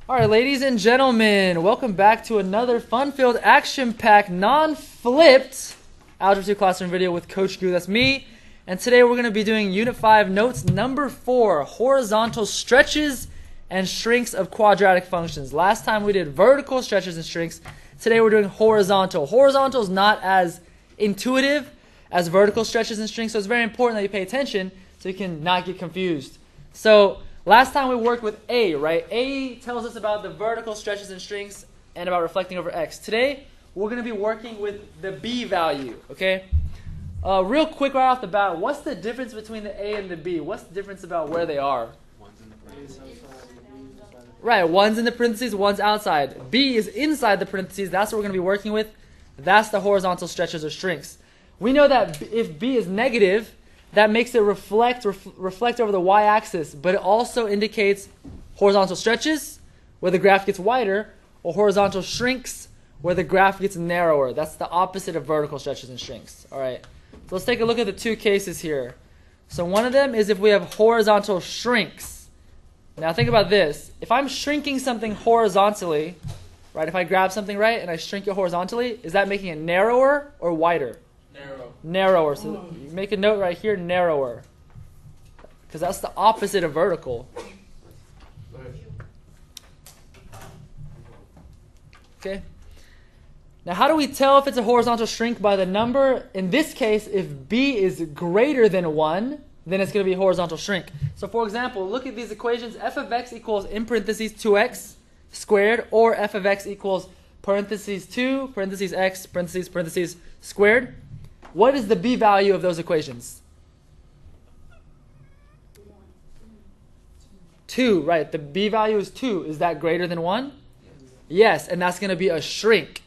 All right, ladies and gentlemen, welcome back to another fun-filled, action-packed, non-flipped Algebra 2 classroom video with Coach Gu. That's me. And today we're going to be doing Unit 5, Notes number 4, Horizontal Stretches and Shrinks of Quadratic Functions. Last time we did vertical stretches and shrinks. Today we're doing horizontal. Horizontal is not as intuitive as vertical stretches and shrinks, so it's very important that you pay attention so you can not get confused. So last time we worked with A, right? A tells us about the vertical stretches and shrinks and about reflecting over X. Today, we're going to be working with the B value, okay? Real quick right off the bat, what's the difference between the A and the B? What's the difference about where they are? One's in the parentheses. Right, one's in the parentheses, one's outside. B is inside the parentheses. That's what we're going to be working with. That's the horizontal stretches or shrinks. We know that if B is negative, that makes it reflect over the y-axis, but it also indicates horizontal stretches, where the graph gets wider, or horizontal shrinks, where the graph gets narrower. That's the opposite of vertical stretches and shrinks. All right, so let's take a look at the two cases here. So one of them is if we have horizontal shrinks. Now think about this. If I'm shrinking something horizontally, right, if I grab something, right, and I shrink it horizontally, is that making it narrower or wider? Narrower. So you make a note right here, narrower. Because that's the opposite of vertical. Okay. Now how do we tell if it's a horizontal shrink by the number? In this case, if B is greater than 1, then it's going to be a horizontal shrink. So for example, look at these equations. F of x equals, in parentheses, 2x squared, or f of x equals parentheses 2, parentheses x, parentheses squared. What is the B value of those equations? 2, right. The B value is 2. Is that greater than 1? Yes, and that's going to be a shrink.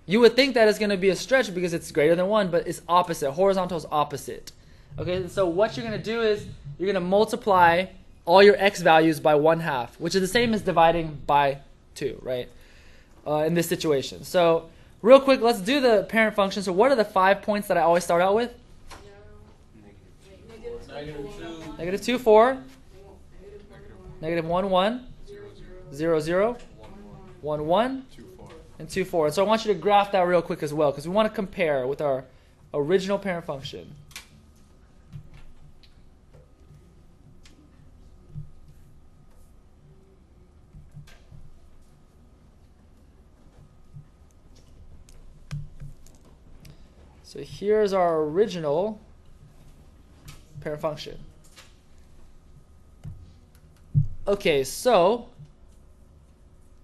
You would think that it's going to be a stretch because it's greater than 1, but it's opposite. Horizontal is opposite. Okay, so what you're going to do is you're going to multiply all your x values by 1/2, which is the same as dividing by 2, right, in this situation. So real quick, let's do the parent function. So what are the 5 points that I always start out with? Negative 2, 4. Negative 1, 1. 0, 0. 1, 1. And 2, 4. And so I want you to graph that real quick as well, because we want to compare with our original parent function. So here's our original parent function. Okay, so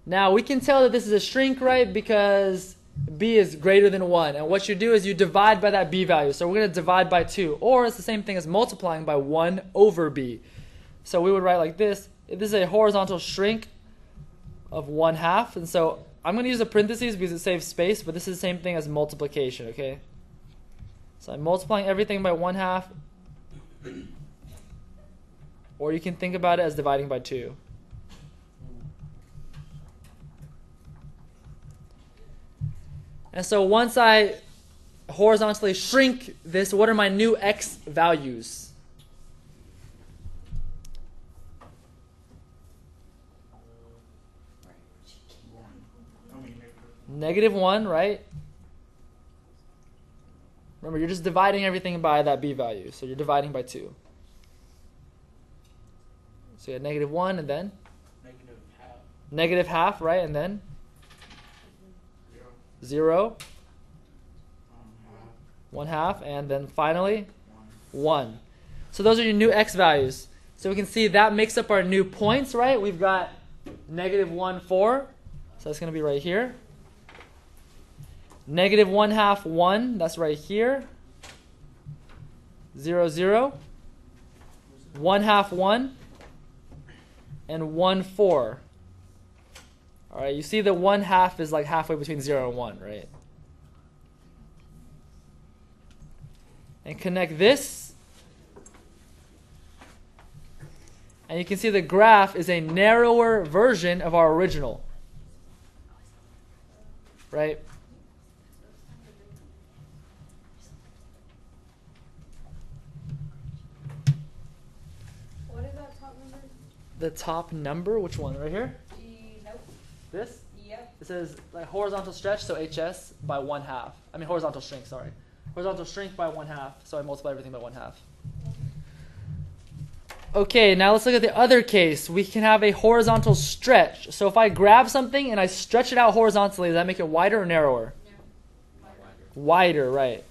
now we can tell that this is a shrink, right? Because B is greater than 1. And what you do is you divide by that B value. So we're going to divide by 2. Or it's the same thing as multiplying by 1 over B. So we would write like this. If this is a horizontal shrink of 1/2. And so I'm going to use the parentheses because it saves space. But this is the same thing as multiplication, okay? So I'm multiplying everything by 1/2. Or you can think about it as dividing by 2. And so once I horizontally shrink this, what are my new x values? Negative 1, right? Remember, you're just dividing everything by that B value. So you're dividing by 2. So you have negative 1 and then? Negative half, right? And then? 0. 1/2. And then finally? 1. So those are your new x values. So we can see that makes up our new points, right? We've got negative 1, 4. So that's going to be right here. Negative 1/2, 1. That's right here. 0, 0. 1/2, 1. And 1, 4. All right, you see the 1/2 is like halfway between 0 and 1, right? And connect this. And you can see the graph is a narrower version of our original. Right? What is that top number? The top number, which one? Right here? Nope. This? Yep. It says like horizontal stretch, so HS by 1/2. I mean horizontal shrink, sorry. Horizontal shrink by 1/2, so I multiply everything by 1/2. Okay, now let's look at the other case. We can have a horizontal stretch. So if I grab something and I stretch it out horizontally, does that make it wider or narrower? Wider, right.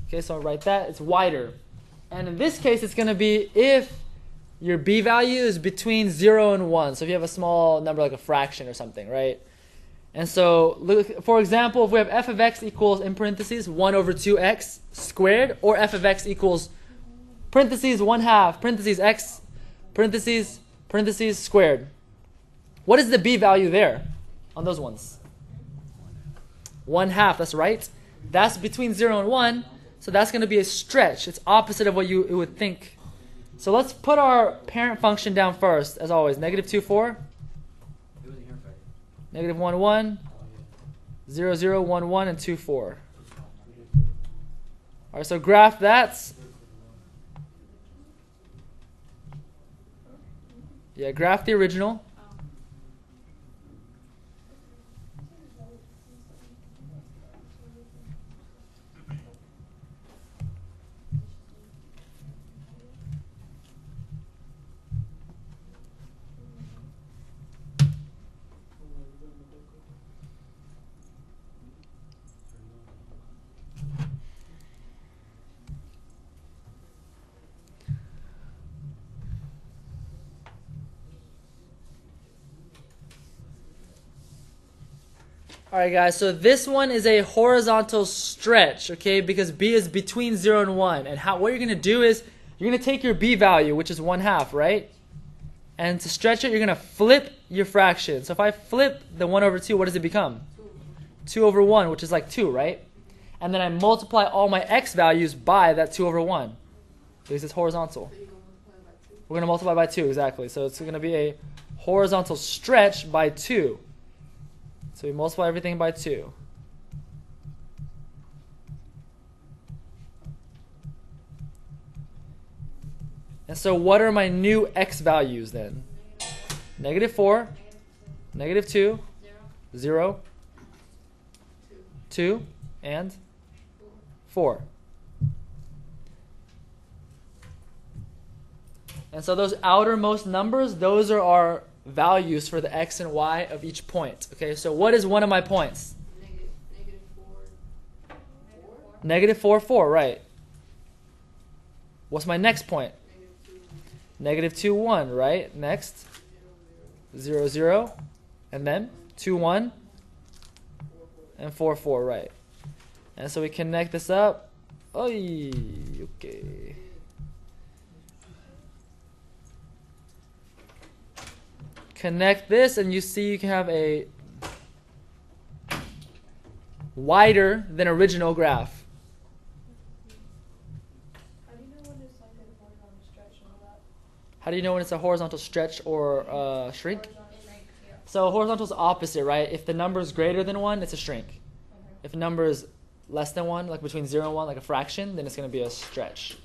Okay, so I'll write that. It's wider. And in this case, it's going to be if your b value is between 0 and 1. So if you have a small number like a fraction or something, right? And so, look, for example, if we have f of x equals, in parentheses, 1 over 2x squared, or f of x equals parentheses 1/2, parentheses x, parentheses, parentheses squared. What is the b value there on those ones? 1/2, that's right. That's between 0 and 1, so that's going to be a stretch. It's opposite of what you would think. So let's put our parent function down first, as always. -2, 4. -1, 1. 0, 0, 1, 1, and 2, 4. All right, so graph that. Yeah, graph the original. All right, guys, so this one is a horizontal stretch, okay, because b is between 0 and 1. And what you're going to do is you're going to take your b value, which is 1/2, right? And to stretch it, you're going to flip your fraction. So if I flip the 1 over 2, what does it become? 2 over 1, which is like 2, right? And then I multiply all my x values by that 2 over 1, because it's horizontal. We're going to multiply by 2, exactly. So it's going to be a horizontal stretch by 2. So we multiply everything by 2. And so what are my new x values then? -4, -2, 0, 2, and 4. And so those outermost numbers, those are our values for the x and y of each point. Okay, so what is one of my points? -4, 4, right. What's my next point? -2, 1, right? Next, 0, 0, and then 2, 1, and 4, 4, right. And so we connect this up. Oy, okay. Connect this, and you see you can have a wider than original graph. How do you know when it's like a horizontal stretch and all that? How do you know when it's a horizontal stretch or shrink? So horizontal is opposite, right? If the number is greater than 1, it's a shrink. Okay. If the number is less than 1, like between 0 and 1, like a fraction, then it's going to be a stretch.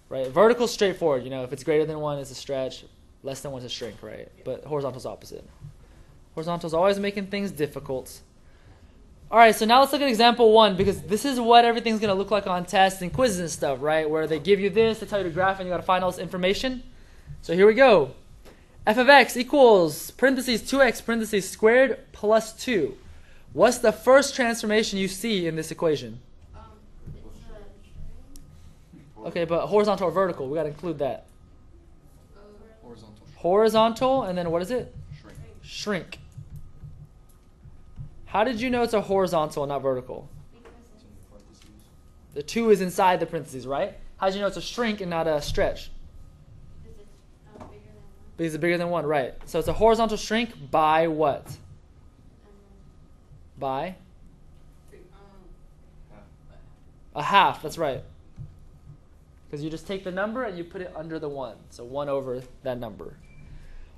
Right? Vertical is straightforward. You know, if it's greater than 1, it's a stretch. Less than 1 is a shrink, right? But horizontal is opposite. Horizontal is always making things difficult. All right, so now let's look at example 1, because this is what everything's going to look like on tests and quizzes and stuff, right? Where they give you this, they tell you to graph, and you got to find all this information. So here we go. F of x equals parentheses 2x parentheses squared plus 2. What's the first transformation you see in this equation? Okay, but horizontal or vertical? We got to include that. Horizontal, and then what is it? Shrink. Shrink. How did you know it's a horizontal and not vertical? The 2 is inside the parentheses, right? How did you know it's a shrink and not a stretch? Because it's bigger than 1, right. So it's a horizontal shrink by what? By? A half, that's right. Because you just take the number and you put it under the 1. So 1 over that number.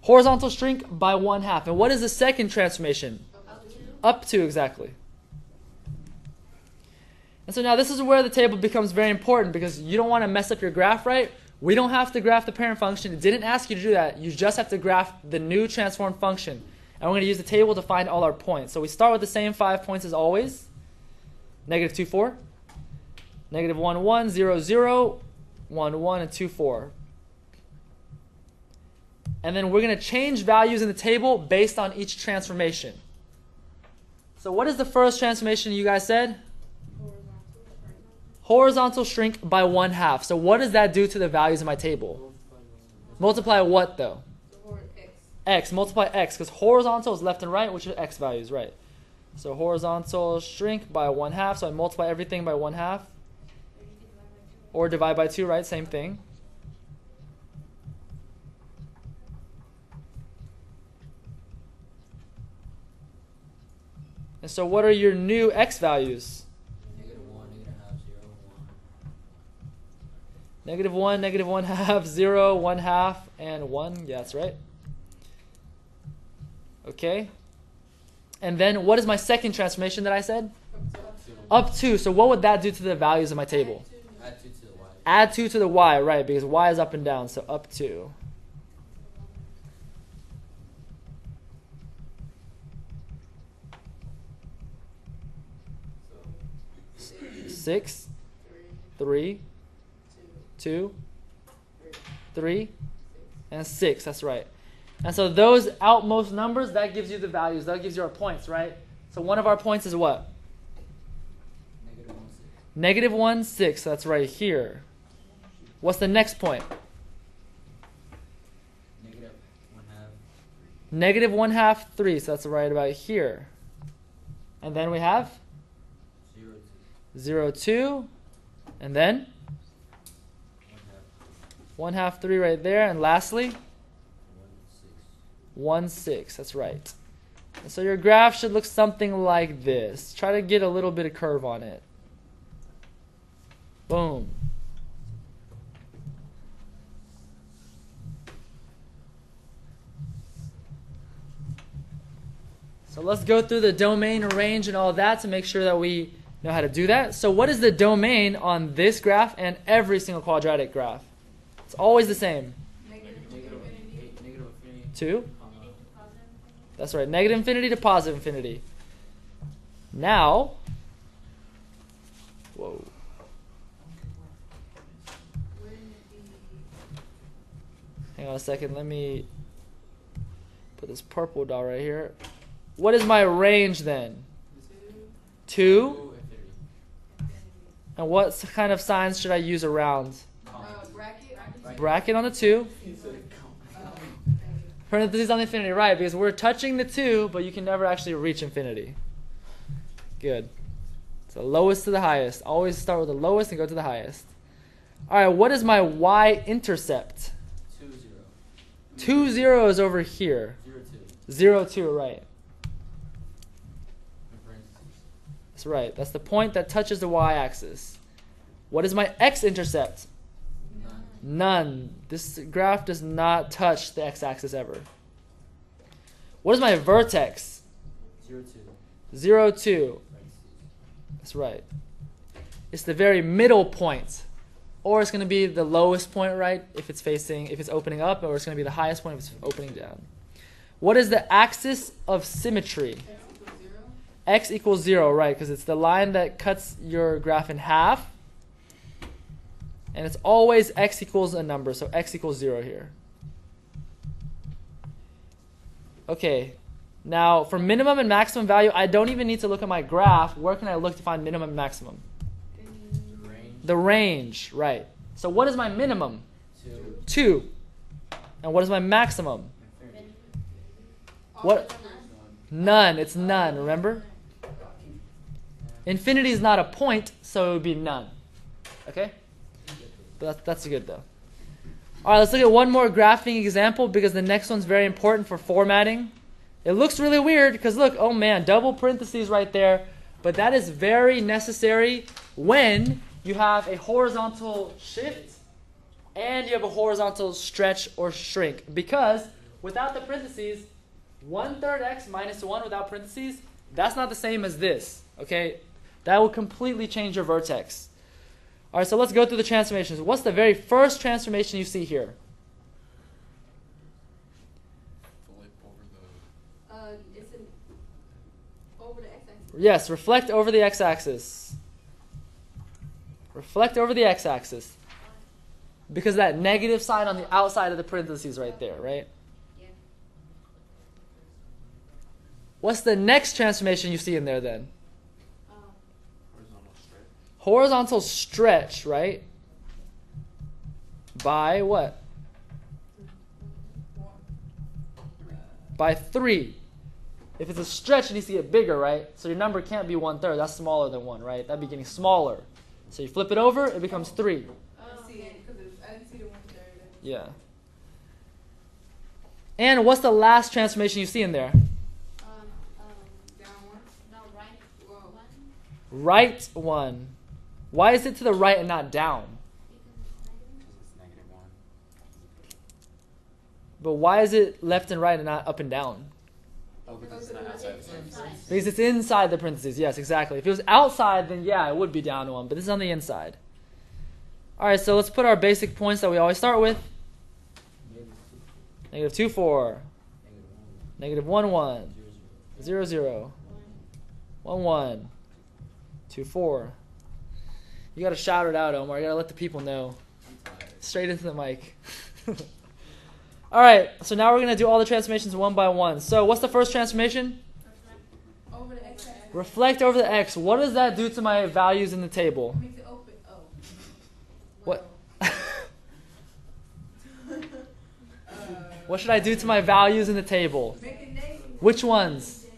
Horizontal shrink by 1/2. And what is the second transformation? Up to, exactly. And so now this is where the table becomes very important, because you don't want to mess up your graph, right? We don't have to graph the parent function. It didn't ask you to do that. You just have to graph the new transformed function. And we're going to use the table to find all our points. So we start with the same 5 points as always. Negative 2, 4. Negative 1, 1, 0, 0, 1, 1, and 2, 4. And then we're going to change values in the table based on each transformation. So what is the first transformation you guys said? Horizontal shrink by 1/2. So what does that do to the values in my table? Multiply what though? X. Multiply x, because horizontal is left and right, which is x values, right? So horizontal shrink by 1/2. So I multiply everything by 1/2. Or divide by 2, right? Same thing. And so what are your new x values? Negative 1, negative 1/2, 0, 1/2, and 1. Yeah, that's right. Okay. And then what is my second transformation that I said? Up 2. So what would that do to the values of my table? Add 2 to the y. Add 2 to the y, right, because y is up and down. So up 2. Six, 3, 2, 3, and 6. That's right. And so those outmost numbers, that gives you the values. That gives you our points, right? So one of our points is what? Negative 1, 6. That's right here. What's the next point? Negative 1/2, 3. So that's right about here. And then we have 0, 2. And then 1/2, 3 right there. And lastly, 1, 6. That's right. And so your graph should look something like this. Try to get a little bit of curve on it. Boom. So let's go through the domain, range, and all that to make sure that we know how to do that. So what is the domain on this graph and every single quadratic graph? It's always the same. Negative infinity. 2. That's right. Negative infinity to positive infinity. Now, whoa. Hang on a second. Let me put this purple dot right here. What is my range then? 2. And what kind of signs should I use around? Bracket on the 2. Parentheses on the infinity, right? Because we're touching the 2, but you can never actually reach infinity. Good. So lowest to the highest. Always start with the lowest and go to the highest. All right, what is my y-intercept? 2, 0. 2 zeros over here. 0, 2. 0, 2, right. That's right. That's the point that touches the y-axis. What is my x-intercept? None. This graph does not touch the x-axis ever. What is my vertex? 0, 2. 0, 2. That's right. It's the very middle point. Or it's going to be the lowest point, right? If it's opening up, or it's going to be the highest point if it's opening down. What is the axis of symmetry? X equals 0, right? Because it's the line that cuts your graph in half. And it's always x equals a number, so x equals 0 here. Okay, now for minimum and maximum value, I don't even need to look at my graph. Where can I look to find minimum and maximum? The range, right. So what is my minimum? 2. And what is my maximum? What? None. It's none, remember? Infinity is not a point, so it would be none. Okay? But that's good though. All right, let's look at one more graphing example because the next one's very important for formatting. It looks really weird because look, oh man, double parentheses right there. But that is very necessary when you have a horizontal shift and you have a horizontal stretch or shrink. Because without the parentheses, 1/3 x minus 1 without parentheses, that's not the same as this. Okay? That will completely change your vertex. All right, so let's go through the transformations. What's the very first transformation you see here? Flip over the. It's over the x-axis. Yes, reflect over the x-axis. Reflect over the x-axis. Because that negative sign on the outside of the parentheses right there, right? Yeah. What's the next transformation you see in there then? Horizontal stretch. Horizontal stretch, right? By what? By 3. If it's a stretch, it needs to get bigger, right? So your number can't be 1/3. That's smaller than 1, right? That'd be getting smaller. So you flip it over, it becomes 3. I see it because I didn't see the 1/3. Yeah. And what's the last transformation you see in there? Down one. No, right. Whoa. Right 1. Why is it to the right and not down? Because it's -1. But why is it left and right and not up and down? Oh, because it's not outside the parentheses. Because it's inside the parentheses. Yes, exactly. If it was outside, then yeah, it would be down 1. But this is on the inside. All right, so let's put our basic points that we always start with. -2, 4. -1, 1. 0, 0. 1, 1. 2, 4. You got to shout it out, Omar. You got to let the people know. Straight into the mic. All right, so now we're going to do all the transformations one by one. So what's the first transformation? Over the x-axis. Reflect over the x. What does that do to my values in the table? Makes it open. Oh. What? What should I do to my values in the table? Make it negative. Which ones? The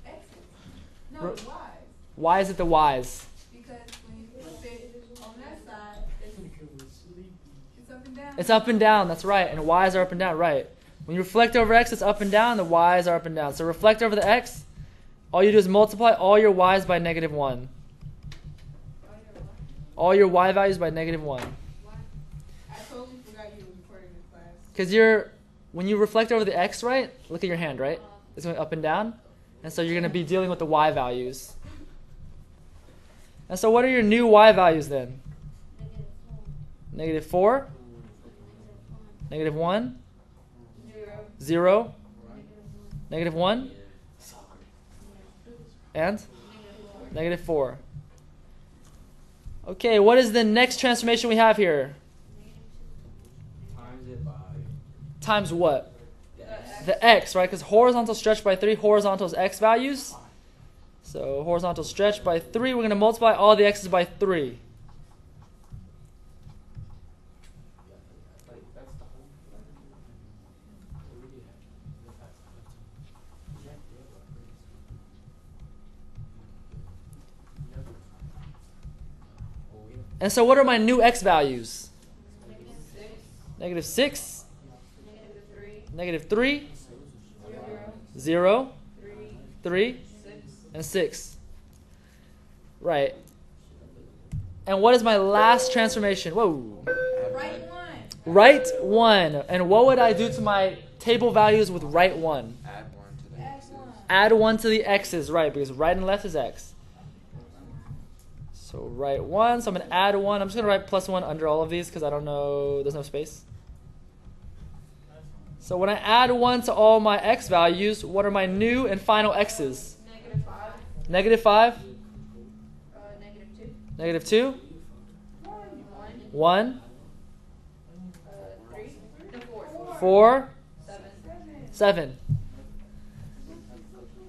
x's. No, Re- y's. Why is it the y's? Because when you flip it on that side, it's up and down. It's up and down, that's right. And y's are up and down, right. When you reflect over x, it's up and down. The y's are up and down. So reflect over the x. All you do is multiply all your y's by -1. All your y values by -1. I totally forgot you were recording this class. Because when you reflect over the x, right, look at your hand, right? It's going up and down. And so you're going to be dealing with the y values. And so what are your new y values then? -4, -1, 0, -1, and -4. Okay, what is the next transformation we have here? Times it by Times what? the x. The x, right? Because horizontal stretch by 3, horizontal is x values. So horizontal stretch by 3, we're going to multiply all the x's by 3. And so what are my new x values? -6, -3, 0, 3, and 6. Right. And what is my last transformation? Whoa. Right one. Right 1. And what would I do to my table values with right 1? Add 1 to the Add x's. one. Add 1 to the x's, right, because right and left is x. So right 1, so I'm going to add 1. I'm just going to write +1 under all of these because I don't know, there's no space. So when I add 1 to all my x values, what are my new and final x's? -5. -5, -2. -2, 1, 3. 4. 4, 7. 7.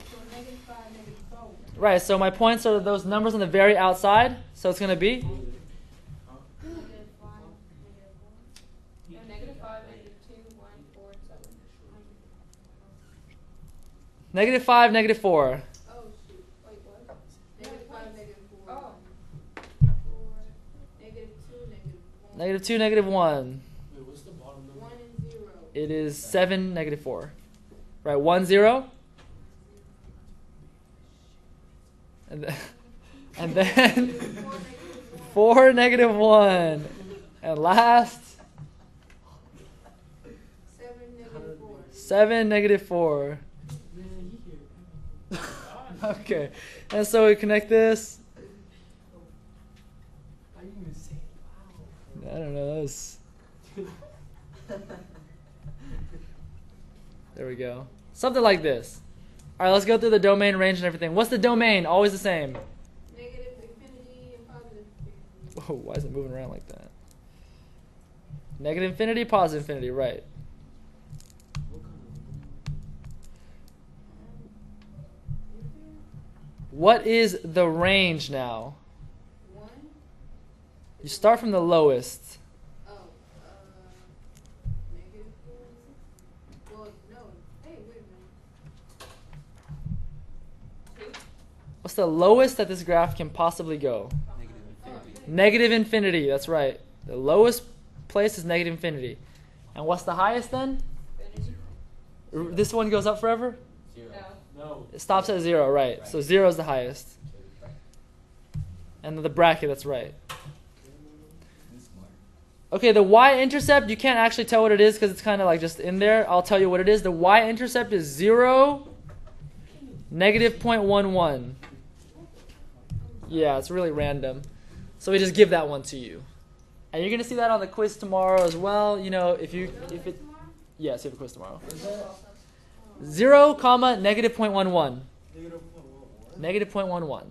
So -5, -4. Right, so my points are those numbers on the very outside. So it's going to be -5, -2, 1, 4, 7. -5, -4. Oh shoot! Wait, what? -5, -4. Oh. 4, -2, -2, -1. Wait, what's the bottom number? 1 and 0. It is 7, -4. Right, 1, 0. And then 4, -1. And last, 7, -4. 7, -4. Man, he here. Okay. And so we connect this. don't know. That was... There we go. Something like this. All right, let's go through the domain, range, and everything. What's the domain? Always the same. Negative infinity and positive infinity. Whoa, why is it moving around like that? Negative infinity, positive infinity, right. What is the range now? 1. You start from the lowest. Oh, negative 4. Well, no. Hey, wait a minute. 2. What's the lowest that this graph can possibly go? Negative infinity. Negative infinity, that's right. The lowest place is negative infinity. And what's the highest then? Zero. This one goes up forever? Zero. No. It stops at 0, right. So 0 is the highest. And then the bracket, that's right. Okay, the y-intercept, you can't actually tell what it is because it's kind of like just in there. I'll tell you what it is. The y-intercept is 0, negative 0.11. Yeah, it's really random. So we just give that one to you. And you're going to see that on the quiz tomorrow as well. You know, if it... Yes, you have a quiz tomorrow. 0, comma, negative 0.11. Negative 0.11.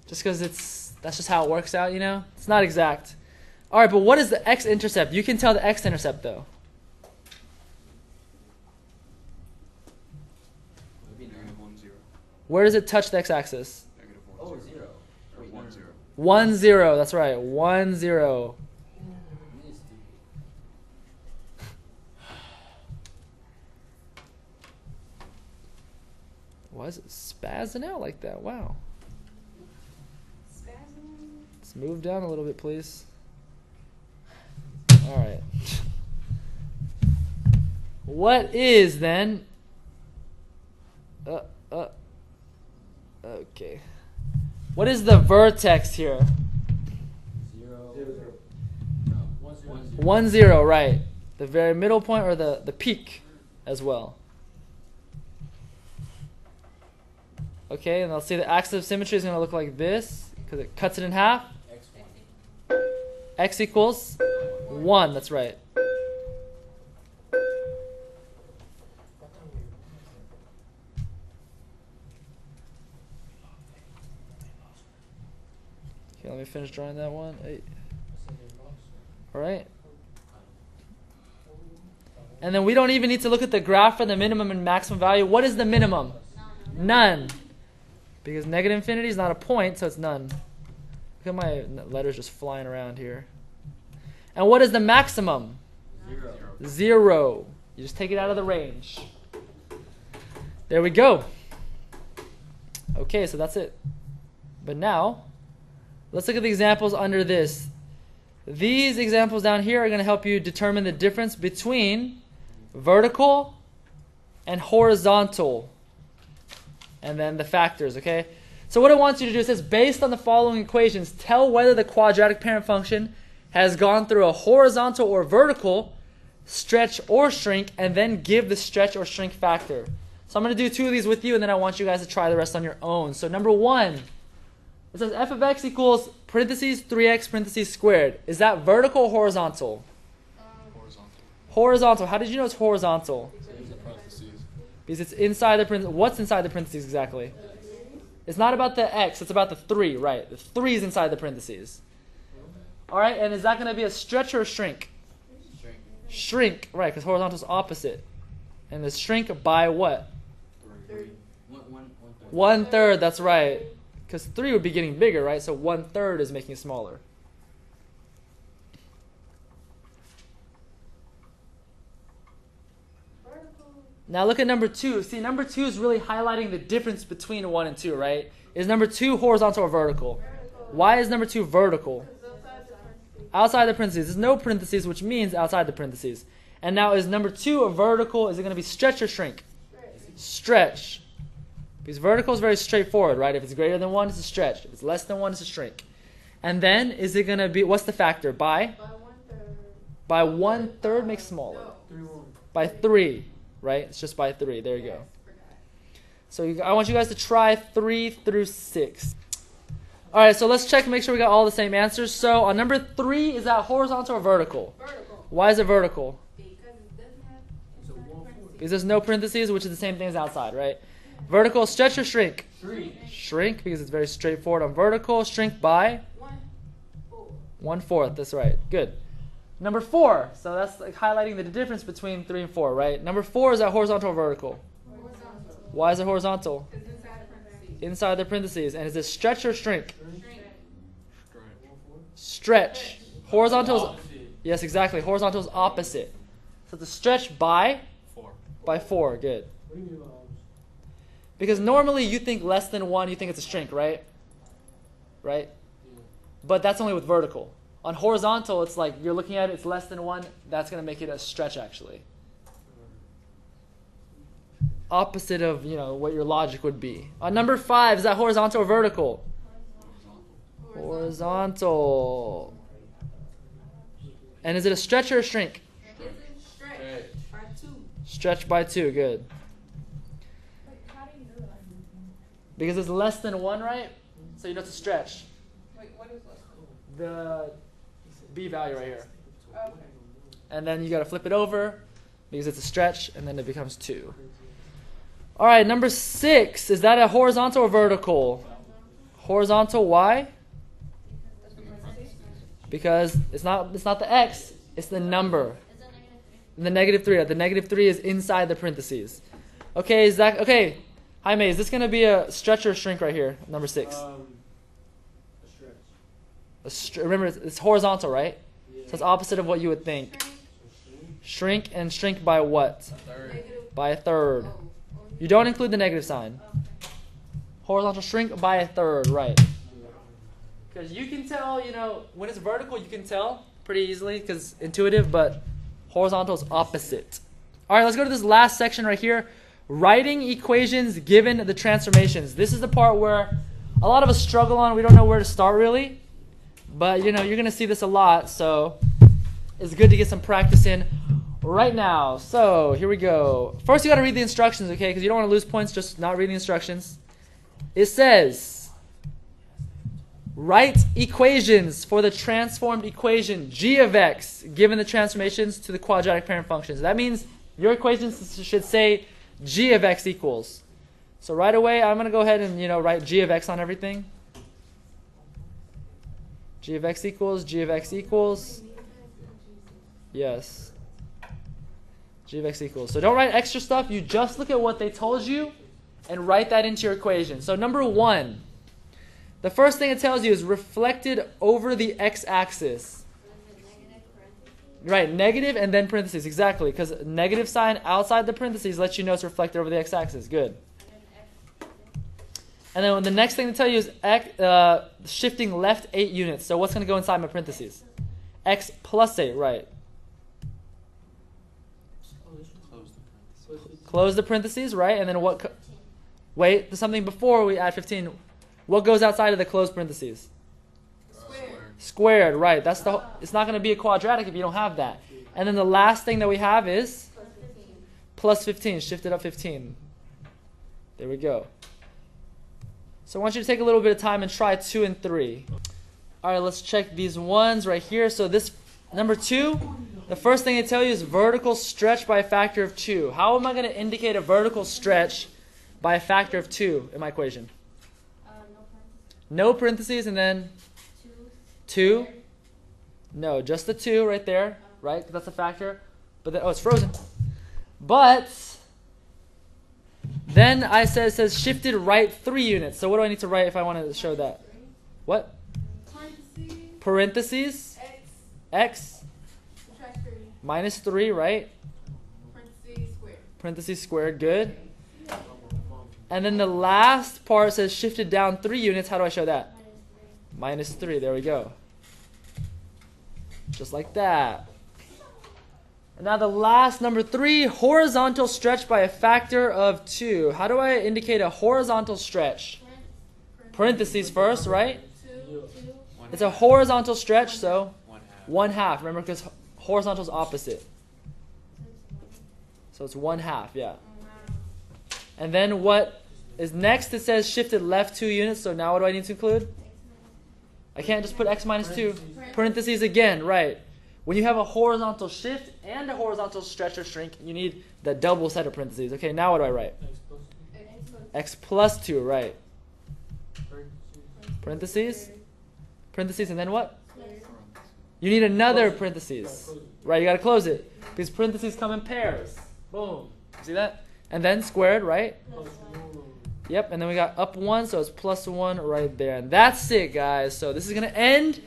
Just because that's just how it works out, you know? It's not exact. All right, but what is the x-intercept? You can tell the x-intercept, though. Negative 1, 0. Where does it touch the x-axis? Negative 1, Oh, 0. zero. Or Wait, 1, no. 0. 1, 0. That's right. 1, 0. Really stupid. Why is it spazzing out like that? Wow. Spasm. Let's move down a little bit, please. All right. What is then? Okay. What is the vertex here? 0. No. 1, 0. 1, 0, right. The very middle point or the peak as well. Okay, and I'll say the axis of symmetry is going to look like this because it cuts it in half. X1. X equals 1, that's right. Okay, let me finish drawing that one. Hey. All right. And then we don't even need to look at the graph for the minimum and maximum value. What is the minimum? None. Because negative infinity is not a point, so it's none. Look at my letters just flying around here. And what is the maximum? 0. 0. You just take it out of the range. There we go. Okay, so that's it. But now, let's look at the examples under this. These examples down here are going to help you determine the difference between vertical and horizontal. And then the factors, okay? So what I want you to do is, based on the following equations, tell whether the quadratic parent function has gone through a horizontal or vertical stretch or shrink, and then give the stretch or shrink factor. So I'm going to do 2 of these with you, and then I want you guys to try the rest on your own. So number 1, it says f of x equals parentheses 3x parentheses squared. Is that vertical or horizontal? Horizontal. Horizontal. How did you know it's horizontal? There's a parentheses. Because it's inside the parentheses. What's inside the parentheses exactly? It's not about the x, it's about the 3, right? The 3 is inside the parentheses. All right, and is that going to be a stretch or a shrink? Shrink. Shrink, right, because horizontal is opposite. And the shrink by what? 3. 1 third. 1/3, that's right. Because 3 would be getting bigger, right? So 1/3 is making it smaller. Vertical. Now look at number 2. See, number 2 is really highlighting the difference between 1 and 2, right? Is number 2 horizontal or vertical? Vertical. Why is number 2 vertical? Because outside the parentheses. Outside the parentheses. There's no parentheses, which means outside the parentheses. And now is number 2 a vertical? Is it going to be stretch or shrink? Stretch. Because vertical is very straightforward, right? If it's greater than 1, it's a stretch. If it's less than 1, it's a shrink. And then is it going to be, what's the factor? By? By 1/3. By 1/3 makes smaller. No. 3-1. By 3, right? It's just by 3. There you go. Forgot. So I want you guys to try 3 through 6. All right, so let's check, make sure we got all the same answers. So on number 3, is that horizontal or vertical? Vertical. Why is it vertical? Because it doesn't have It's a 1/4. Because there's no parentheses, which is the same thing as outside, right? Vertical, stretch or shrink? Shrink. Shrink, because it's very straightforward on vertical. Shrink by 1/4. 1/4. That's right. Good. Number 4. So that's like highlighting the difference between 3 and 4, right? Number 4, is that horizontal or vertical? Horizontal. Why is it horizontal? Because inside the parentheses. Inside the parentheses. And is it stretch or shrink? Shrink. Stretch. Horizontal is, Opposite. yes, exactly. Horizontal is opposite. So the stretch by 4. 4. Good. What do you mean by opposite? Because normally you think less than 1, you think it's a shrink, right? Right? Yeah. But that's only with vertical. On horizontal, it's like you're looking at it, it's less than 1. That's going to make it a stretch, actually. Opposite of, what your logic would be. On number 5, is that horizontal or vertical? Horizontal. And is it a stretch or a shrink? It's a stretch by 2. Stretch by 2, good. Wait, how do you know that? Because it's less than 1, right? So you know it's a stretch. Wait, what is less The B value right here. than? Okay. And then you got to flip it over because it's a stretch, and then it becomes 2. All right, number 6. Is that a horizontal or vertical? Horizontal, why? Because it's not the x, it's the number. The negative 3. The negative 3 is inside the parentheses. Okay, okay? Jaime, is this going to be a stretch or a shrink right here? Number 6. A stretch. Remember, it's horizontal, right? Yeah. So it's opposite of what you would think. Shrink. Shrink, and shrink by what? Negative. By a third. Oh. You don't include the negative sign. Horizontal, shrink by a third, right? Because you can tell, when it's vertical, you can tell pretty easily because intuitive, but horizontal is opposite. All right, let's go to this last section right here. Writing equations given the transformations. This is the part where a lot of us struggle on. We don't know where to start really. But, you're going to see this a lot, so it's good to get some practice in right now. So, here we go. First, you got to read the instructions, okay? Because you don't want to lose points just not reading the instructions. It says, write equations for the transformed equation g of x given the transformations to the quadratic parent functions. That means your equations should say g of x equals. So right away, I'm going to go ahead and, write g of x on everything. G of x equals, g of x equals. Yes. G of x equals. So don't write extra stuff. You just look at what they told you and write that into your equation. So number 1, the first thing it tells you is reflected over the x-axis. Right, negative and then parentheses. Exactly, because negative sign outside the parentheses lets you know it's reflected over the x-axis. Good. And then the next thing to tell you is shifting left 8 units. So what's going to go inside my parentheses? X plus 8, right. Close the parentheses, right? And then what? Wait, there's something before we add 15. What goes outside of the closed parentheses? Squared, right. It's not going to be a quadratic if you don't have that. And then the last thing that we have is plus 15. Shift it up 15. There we go. So I want you to take a little bit of time and try 2 and 3. All right, let's check these ones right here. So this number 2, the first thing they tell you is vertical stretch by a factor of 2. How am I going to indicate a vertical stretch by a factor of 2 in my equation? No parentheses and then 2. No, just the 2 right there, right? 'Cause that's a factor. But then, it's frozen. But then it says shifted right 3 units. So what do I need to write if I want to show that? What? Parentheses. X. Subtract 3. Minus 3, right? Parentheses squared. Parentheses squared, good. And then the last part says shifted down 3 units. How do I show that? Minus 3, there we go. Just like that. And now the last, number 3, horizontal stretch by a factor of 2. How do I indicate a horizontal stretch? Parentheses first, right? 2. It's a horizontal stretch, so 1/2. 1/2. Remember, because horizontal is opposite. So it's 1/2, yeah. And then what is next? It says shifted left 2 units. So now what do I need to include? I can't just put x minus 2. Parentheses again, right. When you have a horizontal shift and a horizontal stretch or shrink, you need the double set of parentheses. Okay, now what do I write? X plus 2, right. Parentheses. Parentheses, and then what? You need another parentheses. Right, you got to close it. Because parentheses come in pairs. Boom. See that? And then squared, right? Yep, and then we got up 1, so it's plus 1 right there. And that's it, guys. So this is going to end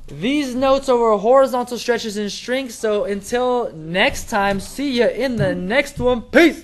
these notes over horizontal stretches and shrinks. So until next time, see ya in the next one. Peace!